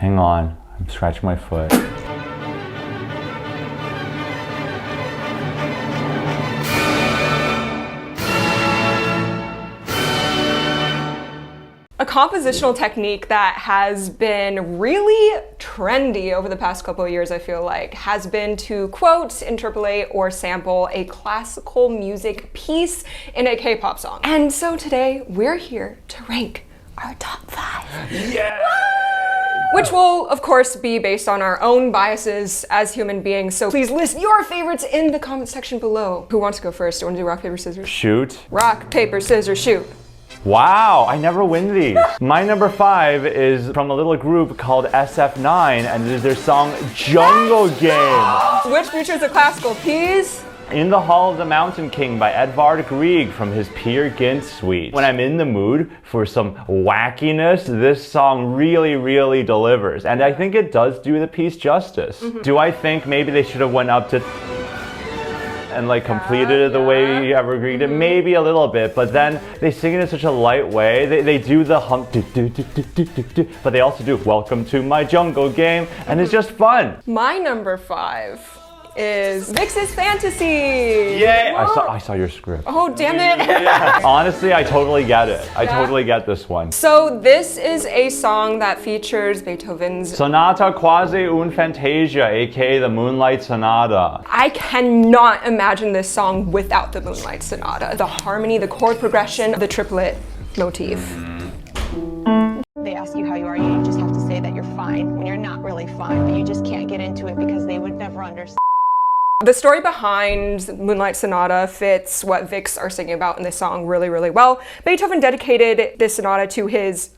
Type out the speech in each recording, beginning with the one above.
Hang on, I'm scratching my foot. A compositional technique that has been really trendy over the past couple of years, I feel like, has been to quote, interpolate, or sample a classical music piece in a K-pop song. And so today, we're here to rank our top 5. Yeah! Which will, of course, be based on our own biases as human beings. So please list your favorites in the comment section below. Who wants to go first? Do you want to do rock, paper, scissors? Shoot. Rock, paper, scissors, shoot. Wow, I never win these. My number 5 is from a little group called SF9, and it is their song Jungle Game. Which features a classical piece? In the Hall of the Mountain King by Edvard Grieg from his Peer Gynt suite. When I'm in the mood for some wackiness, this song really delivers. And I think it does do the piece justice. Do I think maybe they should have went up to and like completed it the way you ever agreed it? Maybe a little bit, but then they sing it in such a light way. They do the hum, but they also do Welcome to My Jungle Game, and it's just fun. My number 5 is Vix's Fantasy. Yay! I saw your script. Oh, damn it. Yeah. Honestly, I totally get it. I totally get this one. So this is a song that features Beethoven's Sonata Quasi un Fantasia, aka the Moonlight Sonata. I cannot imagine this song without the Moonlight Sonata. The harmony, the chord progression, the triplet motif. They ask you how you are, you just have to say that you're fine when you're not really fine, but you just can't get into it because they would never understand. The story behind Moonlight Sonata fits what Vix are singing about in this song really well. Beethoven dedicated this sonata to his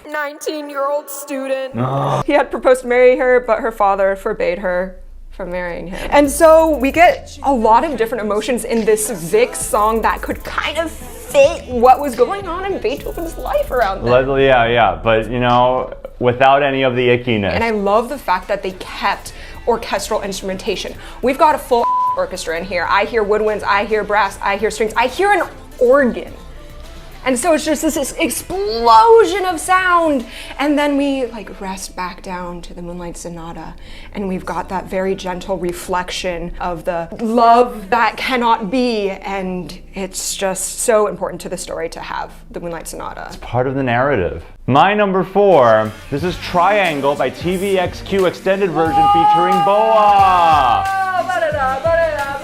19-year-old student. He had proposed to marry her, but her father forbade her from marrying him. And so we get a lot of different emotions in this Vix song that could kind of fit what was going on in Beethoven's life around then. Yeah, but you know, without any of the ickiness. And I love the fact that they kept orchestral instrumentation. We've got a full orchestra in here. I hear woodwinds, I hear brass, I hear strings, I hear an organ. And so it's just this explosion of sound. And then we like rest back down to the Moonlight Sonata. And we've got that very gentle reflection of the love that cannot be. And it's just so important to the story to have the Moonlight Sonata. It's part of the narrative. My number 4, this is Triangle by TVXQ extended version featuring Boa.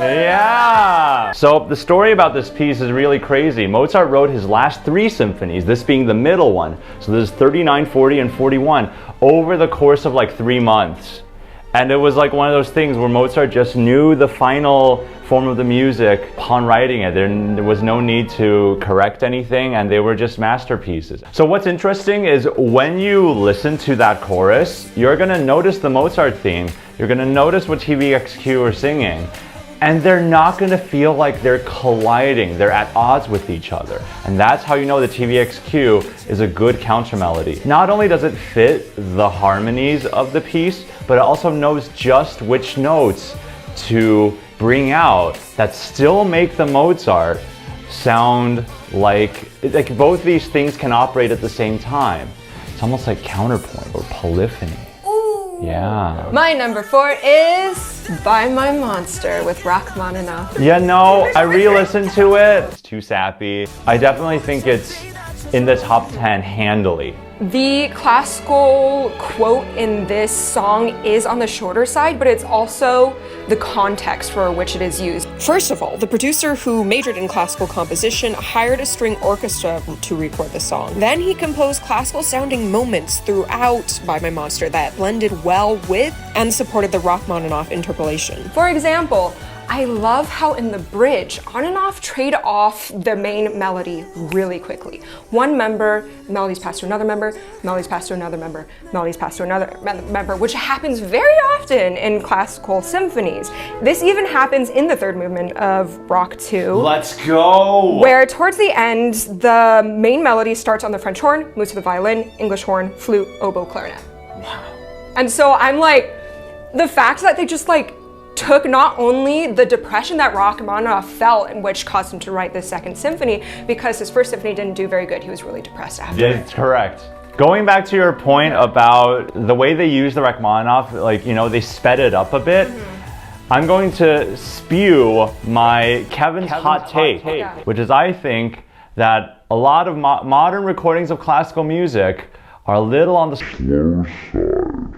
Yeah! So the story about this piece is really crazy. Mozart wrote his last 3 symphonies, this being the middle one. So this is 39, 40, and 41, over the course of like 3 months. And it was like one of those things where Mozart just knew the final form of the music upon writing it. There was no need to correct anything, and they were just masterpieces. So what's interesting is when you listen to that chorus, you're gonna notice the Mozart theme, you're gonna notice what TVXQ are singing, and they're not gonna feel like they're colliding, they're at odds with each other. And that's how you know the TVXQ is a good counter melody. Not only does it fit the harmonies of the piece, but it also knows just which notes to bring out that still make the Mozart sound like both these things can operate at the same time. It's almost like counterpoint or polyphony. Yeah. My number 4 is By My Monster with Rachmaninoff. Yeah, no, I re-listened to it. It's too sappy. I definitely think it's in the top 10 handily. The classical quote in this song is on the shorter side, but it's also the context for which it is used. First of all, the producer who majored in classical composition hired a string orchestra to record the song. Then he composed classical sounding moments throughout By My Monster that blended well with and supported the Rachmaninoff interpolation. For example, I love how in the bridge, on and off trade off the main melody really quickly. One member, melodies pass to another member, melodies pass to another member, melodies pass to another member, which happens very often in classical symphonies. This even happens in the third movement of Rock 2. Let's go! Where towards the end, the main melody starts on the French horn, moves to the violin, English horn, flute, oboe, clarinet. Wow. And so I'm like, the fact that they just like took not only the depression that Rachmaninoff felt, in which caused him to write this second symphony, because his first symphony didn't do very good. He was really depressed after. Yeah, correct. Going back to your point about the way they use the Rachmaninoff, like, you know, they sped it up a bit. I'm going to spew my Kevin's hot take, which is I think that a lot of modern recordings of classical music are a little on the slow side.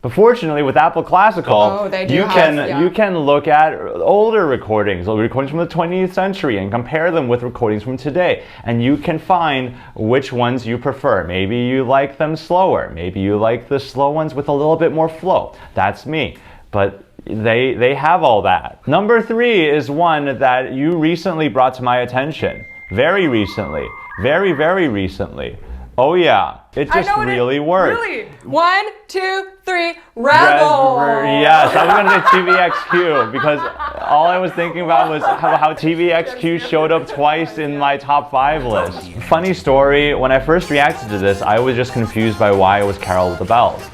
But fortunately, with Apple Classical, you can look at older recordings from the 20th century and compare them with recordings from today. And you can find which ones you prefer. Maybe you like them slower. Maybe you like the slow ones with a little bit more flow. That's me. But they have all that. Number 3 is one that you recently brought to my attention. Very recently. Very, very recently. Oh yeah, it just really worked. Really? 1, 2, 3, Rebel! Yes, I was going to say TVXQ because all I was thinking about was how TVXQ showed up twice in my top 5 list. Funny story, when I first reacted to this, I was just confused by why it was Carol of the Bells.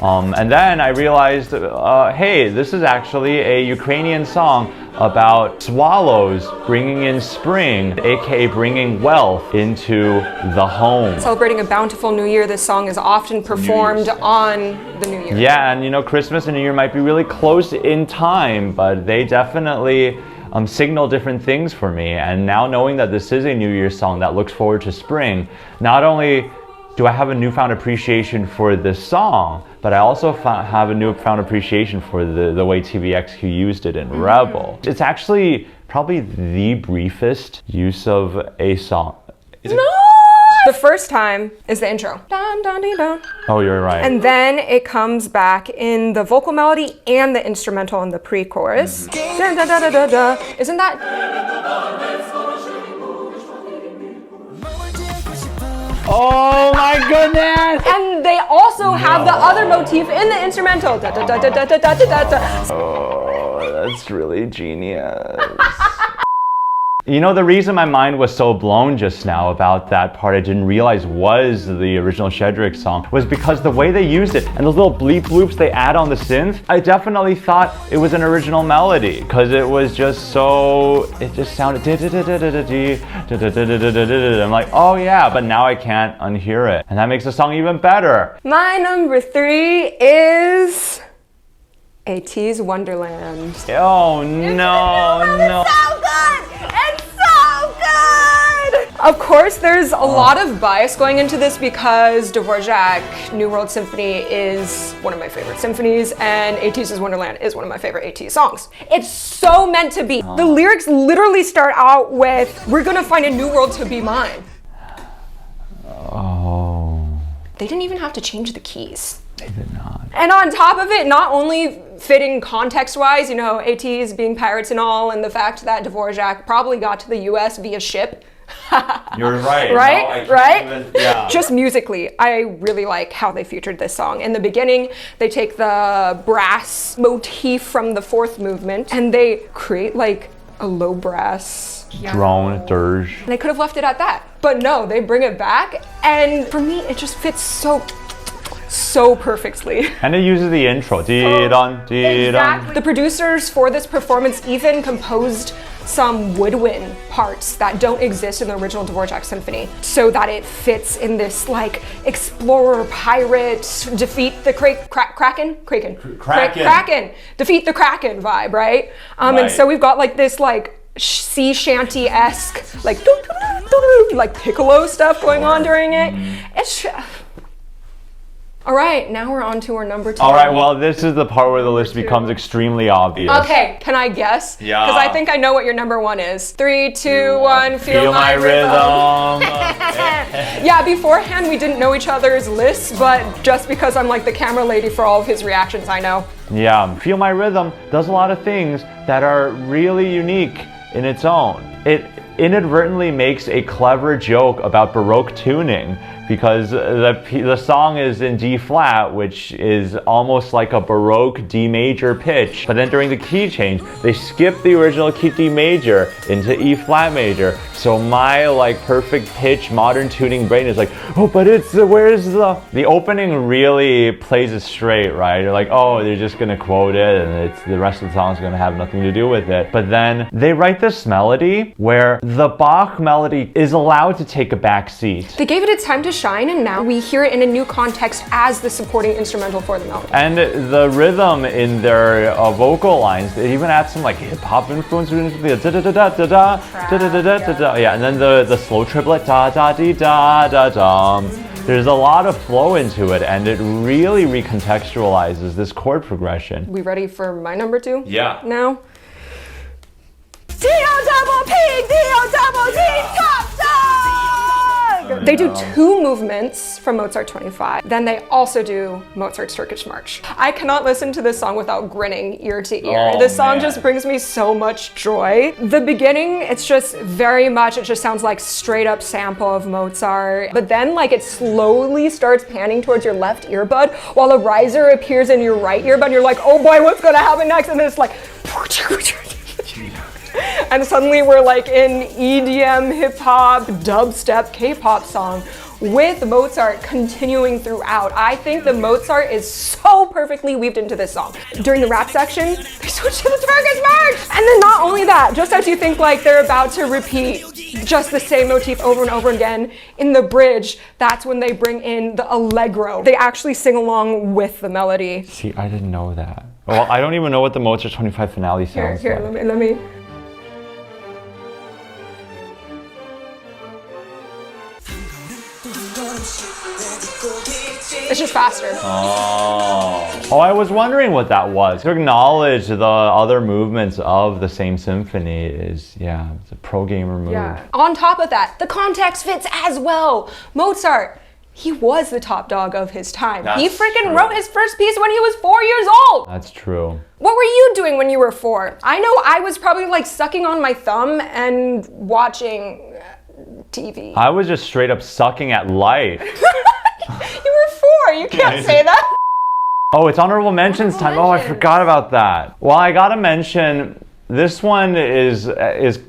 And then I realized, hey, this is actually a Ukrainian song about swallows bringing in spring, aka bringing wealth into the home. Celebrating a bountiful new year, this song is often performed on the new year. Yeah, and you know, Christmas and New Year might be really close in time, but they definitely signal different things for me. And now knowing that this is a New Year's song that looks forward to spring, not only do I have a newfound appreciation for this song, but I also have a newfound appreciation for the way TVXQ used it in Rebel. It's actually probably the briefest use of a song. The first time is the intro. Dun, dun, dun, dun. Oh, you're right. And then it comes back in the vocal melody and the instrumental in the pre-chorus. Dun, dun, dun, dun, dun, dun. Isn't that... Oh my goodness! And they also have the other motif in the instrumental. Da, da, da, da, da, da, da, da, da. Oh, that's really genius. You know, the reason my mind was so blown just now about that part I didn't realize was the original Shedrick song was because the way they used it and those little bleep loops they add on the synth, I definitely thought it was an original melody because it was just so, it just sounded I'm like, oh yeah, but now I can't unhear it. And that makes the song even better. My number 3 is AT's Wonderland. Oh no, no. It's so good! It's so good! Of course, there's a lot of bias going into this because Dvorak New World Symphony is one of my favorite symphonies and AT's Wonderland is one of my favorite AT songs. It's so meant to be. The lyrics literally start out with, we're gonna find a new world to be mine. Oh. They didn't even have to change the keys. They did not. And on top of it, not only fitting context-wise, you know, ATs being pirates and all, and the fact that Dvorak probably got to the US via ship. You're right. Right? No, right? Yeah. Just musically, I really like how they featured this song. In the beginning, they take the brass motif from the 4th movement, and they create like a low brass drone, dirge. And they could have left it at that. But no, they bring it back, and for me, it just fits so perfectly. And it uses the intro. Exactly. The producers for this performance even composed some woodwind parts that don't exist in the original Dvorak symphony so that it fits in this like explorer, pirate, defeat the Kraken, defeat the Kraken vibe, right? And so we've got like this like sea shanty-esque like piccolo stuff going on during it. It's all right, now we're on to our number 2. All right, well, this is the part where the list becomes extremely obvious. Okay, can I guess? Yeah. Because I think I know what your number 1 is. 3, 2, 1, feel my rhythm. Yeah, beforehand we didn't know each other's lists, but just because I'm like the camera lady for all of his reactions, I know. Yeah, Feel My Rhythm does a lot of things that are really unique in its own. It inadvertently makes a clever joke about Baroque tuning because the song is in D flat, which is almost like a Baroque D major pitch. But then during the key change, they skip the original key D major into E flat major. So my like perfect pitch modern tuning brain is like, oh, but it's where's the opening really plays it straight, right? You're like, oh, they're just gonna quote it, and it's the rest of the song's gonna have nothing to do with it. But then they write this melody where the Bach melody is allowed to take a back seat. They gave it its time to shine, and now we hear it in a new context as the supporting instrumental for the melody. And the rhythm in their vocal lines, it even adds some like hip hop influence. Yeah, and then the slow triplet da da dee da da dum. There's a lot of flow into it, and it really recontextualizes this chord progression. We ready for my number 2? Yeah. Now. D-O-double-P, top dog! They do 2 movements from Mozart 25. Then they also do Mozart's Turkish March. I cannot listen to this song without grinning ear to ear. Oh, this song man. just brings me so much joy. The beginning, it's just very much, it just sounds like straight up sample of Mozart. But then like it slowly starts panning towards your left earbud while a riser appears in your right earbud. You're like, oh boy, what's gonna happen next? And then it's like, and suddenly we're like in EDM, hip hop, dubstep, K-pop song with Mozart continuing throughout. I think the Mozart is so perfectly weaved into this song. During the rap section, they switch to the Turkish March! And then not only that, just as you think like they're about to repeat just the same motif over and over again, in the bridge, that's when they bring in the allegro. They actually sing along with the melody. See, I didn't know that. Well, I don't even know what the Mozart 25 finale sounds Here, like. let me. It's just faster. Oh, I was wondering what that was. To acknowledge the other movements of the same symphony is, yeah, it's a pro gamer move. Yeah. On top of that, the context fits as well. Mozart, he was the top dog of his time. He freaking wrote his first piece when he was 4 years old. That's true. What were you doing when you were 4? I know I was probably like sucking on my thumb and watching TV. I was just straight up sucking at life. You were 4, you can't say that. Oh, it's honorable mentions time. Oh, I forgot about that. Well, I gotta mention, this one is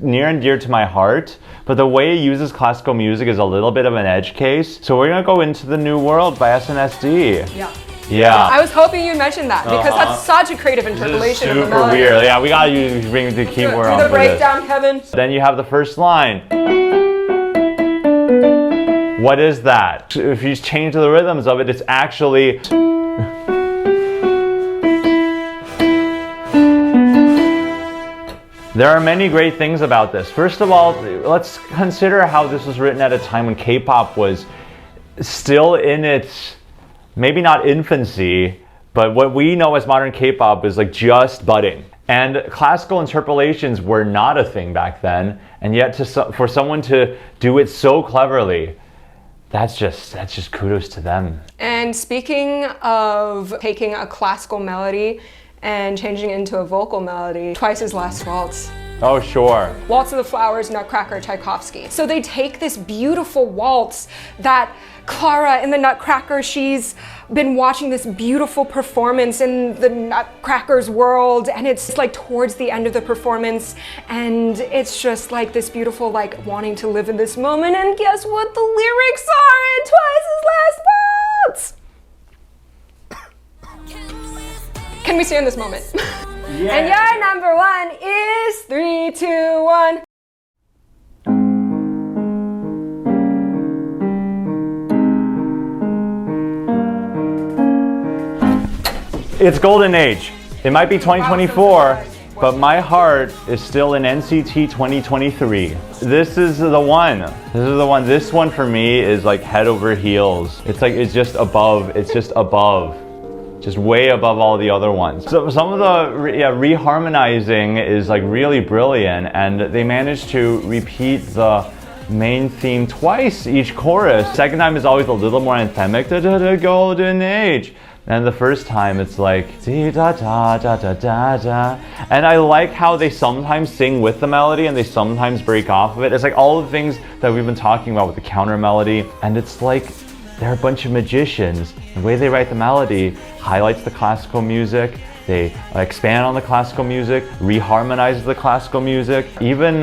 near and dear to my heart, but the way it uses classical music is a little bit of an edge case. So we're gonna go into the New World by SNSD. Yeah. I was hoping you mentioned that because that's such a creative interpolation of the Super melody. weird. Yeah, we gotta bring the keyboard on Do the for this. breakdown, Kevin. Then you have the first line. What is that? If you change the rhythms of it, it's actually... There are many great things about this. First of all, let's consider how this was written at a time when K-pop was still in its, maybe not infancy, but what we know as modern K-pop is like just budding. And classical interpolations were not a thing back then, and yet for someone to do it so cleverly, that's just kudos to them. And speaking of taking a classical melody and changing it into a vocal melody, Twice's Last Waltz. Oh, sure. Waltz of the Flowers, Nutcracker, Tchaikovsky. So they take this beautiful waltz that Clara in the Nutcracker, she's been watching this beautiful performance in the Nutcracker's world, and it's like towards the end of the performance, and it's just like this beautiful like wanting to live in this moment, and guess what the lyrics are in Twice's Last Waltz? Can we stay in this moment? Yeah. And your number 1 is 3, 2, 1. It's golden age. It might be 2024, but my heart is still in NCT 2023. This is the one. This is the one. This one for me is like head over heels. It's like, it's just above. It's just above. Just way above all the other ones. So some of the reharmonizing is like really brilliant, and they managed to repeat the main theme twice each chorus. Second time is always a little more anthemic, da da da golden age. And the first time it's like dee da da da da da da. And I like how they sometimes sing with the melody and they sometimes break off of it. It's like all the things that we've been talking about with the counter melody, and it's like they're a bunch of magicians. The way they write the melody highlights the classical music. They expand on the classical music, reharmonizes the classical music. Even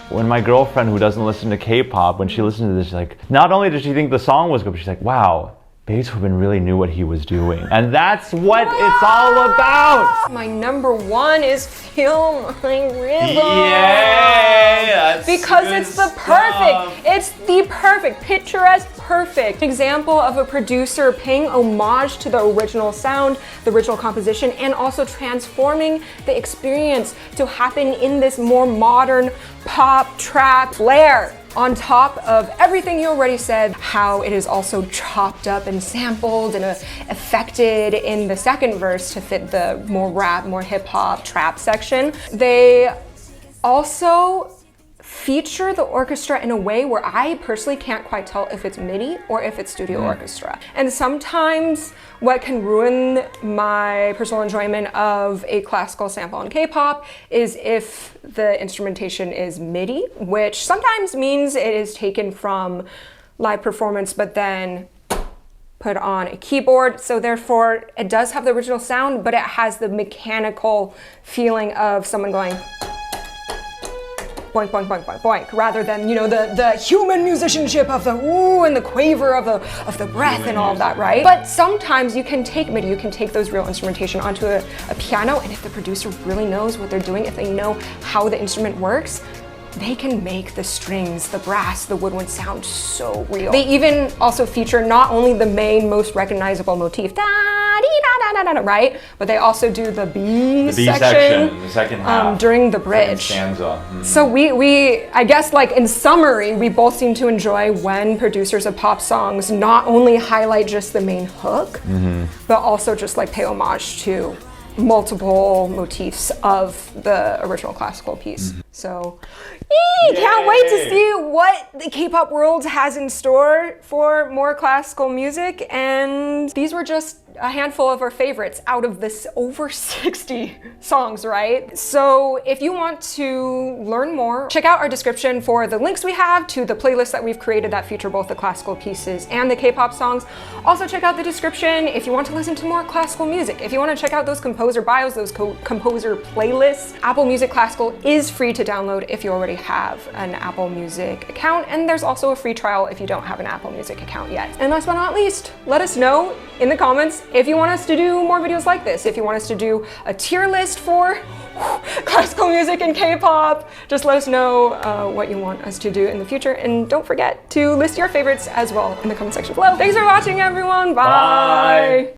when my girlfriend, who doesn't listen to K-pop, when she listened to this, she's like, not only did she think the song was good, but she's like, wow, Beethoven really knew what he was doing. And that's what it's all about. My number one is Feel My Rhythm. Yay! That's Because good it's the stuff. it's the perfect, picturesque, perfect example of a producer paying homage to the original sound, the original composition, and also transforming the experience to happen in this more modern pop trap flair. On top of everything you already said, how it is also chopped up and sampled and affected in the second verse to fit the more rap, more hip hop trap section. They also feature the orchestra in a way where I personally can't quite tell if it's MIDI or if it's studio orchestra. And sometimes what can ruin my personal enjoyment of a classical sample in K-pop is if the instrumentation is MIDI, which sometimes means it is taken from live performance but then put on a keyboard. So therefore it does have the original sound, but it has the mechanical feeling of someone going boink, boink, boink, boink, boink, rather than, you know, the human musicianship of the ooh and the quaver of the breath and all of that, right? But sometimes you can take MIDI, you can take those real instrumentation onto a piano, and if the producer really knows what they're doing, if they know how the instrument works, they can make the strings, the brass, the woodwind sound so real. They even also feature not only the main, most recognizable motif, right? But they also do the B section, the second half, during the bridge. Stanza. So we, I guess, like in summary, we both seem to enjoy when producers of pop songs not only highlight just the main hook, but also just like pay homage to multiple motifs of the original classical piece. So, can't wait to see what the K-pop world has in store for more classical music. And these were just a handful of our favorites out of this over 60 songs, right? So if you want to learn more, check out our description for the links we have to the playlists that we've created that feature both the classical pieces and the K-pop songs. Also check out the description if you want to listen to more classical music. If you want to check out those composer bios, those composer playlists, Apple Music Classical is free to download if you already have an Apple Music account, and there's also a free trial if you don't have an Apple Music account yet. And last but not least, let us know in the comments if you want us to do more videos like this, if you want us to do a tier list for classical music and K-pop, just let us know what you want us to do in the future, and don't forget to list your favorites as well in the comment section below. Thanks for watching, everyone. Bye.